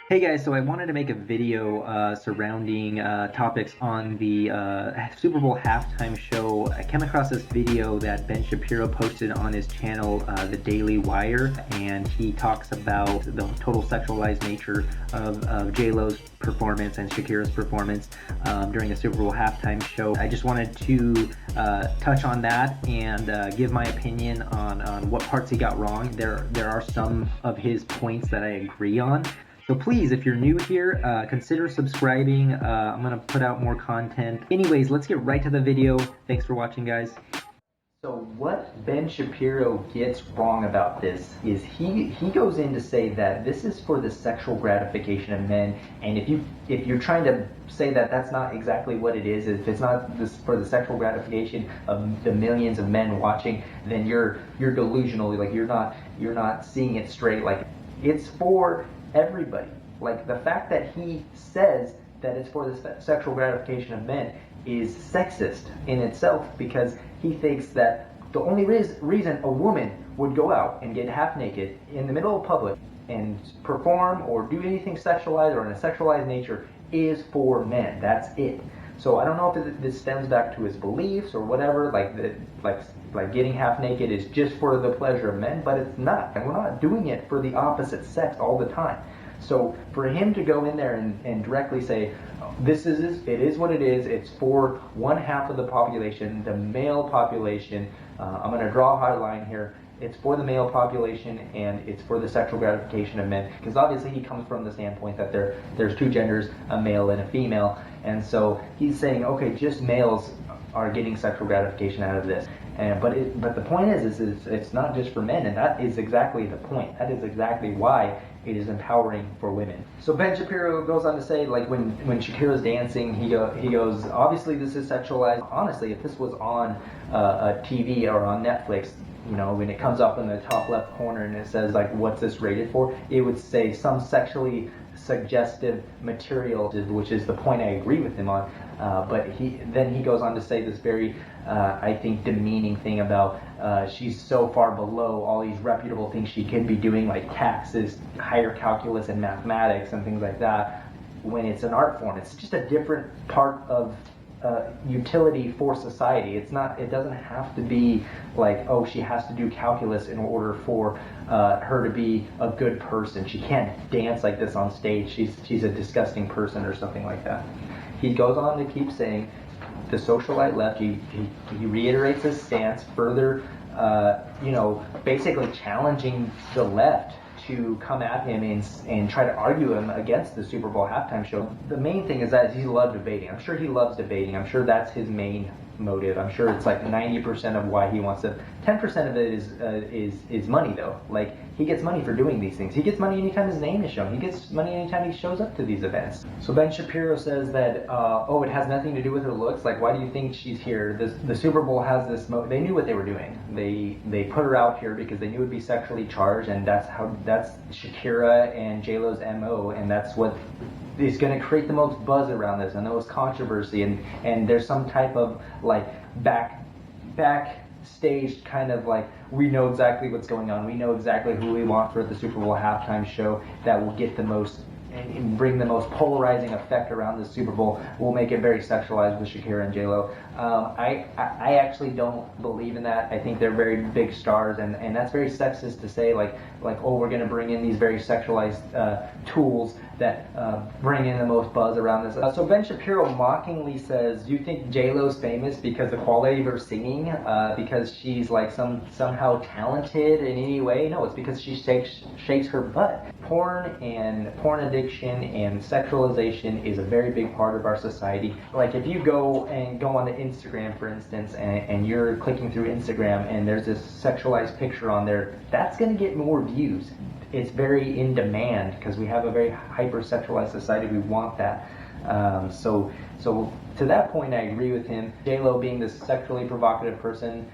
Hey guys, so I wanted to make a video surrounding topics on the Super Bowl halftime show. I came across this video that Ben Shapiro posted on his channel, The Daily Wire, and he talks about the total sexualized nature of J-Lo's performance and Shakira's performance during the Super Bowl halftime show. I just wanted to touch on that and give my opinion on what parts he got wrong. There are some of his points that I agree on. So please, if you're new here, consider subscribing. I'm going to put out more content. Anyways, let's get right to the video. Thanks for watching, guys. So what Ben Shapiro gets wrong about this is he goes in to say that this is for the sexual gratification of men, and if you're trying to say that that's not exactly what it is, if it's not this for the sexual gratification of the millions of men watching, then you're delusional. Like you're not seeing it straight. Like it's for everybody. Like the fact that he says that it's for the sexual gratification of men is sexist in itself, because he thinks that the only reason a woman would go out and get half naked in the middle of public and perform or do anything sexualized or in a sexualized nature is for men. That's it. So I don't know if this stems back to his beliefs or whatever, like getting half naked is just for the pleasure of men, but it's not. And we're not doing it for the opposite sex all the time. So for him to go in there and directly say, it is what it is, it's for one half of the population, the male population, I'm going to draw a hard line here, it's for the male population and it's for the sexual gratification of men, because obviously he comes from the standpoint that there's two genders, a male and a female, and so he's saying, okay, just males are getting sexual gratification out of this. But the point is it's not just for men, and that is exactly the point. That is exactly why it is empowering for women. So Ben Shapiro goes on to say, like when Shakira's dancing, he goes, obviously this is sexualized. Honestly, if this was on a TV or on Netflix, you know, when it comes up in the top left corner and it says like what's this rated for, it would say some sexually suggestive material, which is the point I agree with him on. But he goes on to say this very, I think, demeaning thing about she's so far below all these reputable things she could be doing, like taxes, higher calculus, and mathematics, and things like that, when it's an art form. It's just a different part of utility for society. It doesn't have to be like, oh, she has to do calculus in order for her to be a good person. She can't dance like this on stage. She's a disgusting person or something like that. He goes on to keep saying the socialite left. He reiterates his stance further, basically challenging the left to come at him and try to argue him against the Super Bowl halftime show. The main thing is that he loves debating. I'm sure he loves debating. I'm sure that's his main motive. I'm sure it's like 90% of why he wants to. 10% of it is money, though. Like, he gets money for doing these things. He gets money anytime his name is shown. He gets money anytime he shows up to these events. So Ben Shapiro says that, it has nothing to do with her looks. Like, why do you think she's here? The Super Bowl has this. They knew what they were doing. They put her out here because they knew it would be sexually charged, and that's Shakira and J-Lo's MO, and that's what is going to create the most buzz around this and the most controversy, and there's some type of like backstage kind of like, we know exactly what's going on, we know exactly who we want for the Super Bowl halftime show that will get the most and bring the most polarizing effect around the Super Bowl. Will make it very sexualized with Shakira and J-Lo. I actually don't believe in that. I think they're very big stars, and that's very sexist to say, like oh, we're going to bring in these very sexualized tools that bring in the most buzz around this. So Ben Shapiro mockingly says, "You think J-Lo's famous because the quality of her singing, because she's like somehow talented in any way? No, it's because she shakes her butt." Porn and porn addiction and sexualization is a very big part of our society. Like if you go onto Instagram, for instance, and you're clicking through Instagram and there's this sexualized picture on there, that's going to get more views. It's very in demand because we have a very hyper-sexualized society. We want that. So to that point, I agree with him. J-Lo being this sexually provocative person,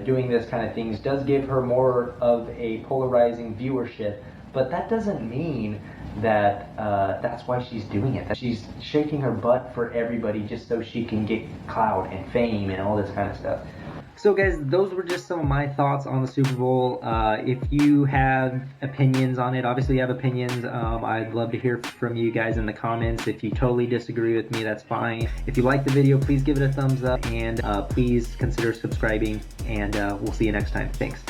doing this kind of things does give her more of a polarizing viewership, but that doesn't mean that that's why she's doing it. That she's shaking her butt for everybody just so she can get clout and fame and all this kind of stuff. So guys, those were just some of my thoughts on the Super Bowl. If you have opinions on it, obviously you have opinions, I'd love to hear from you guys in the comments. If you totally disagree with me, that's fine. If you like the video, please give it a thumbs up, and please consider subscribing, and we'll see you next time. Thanks.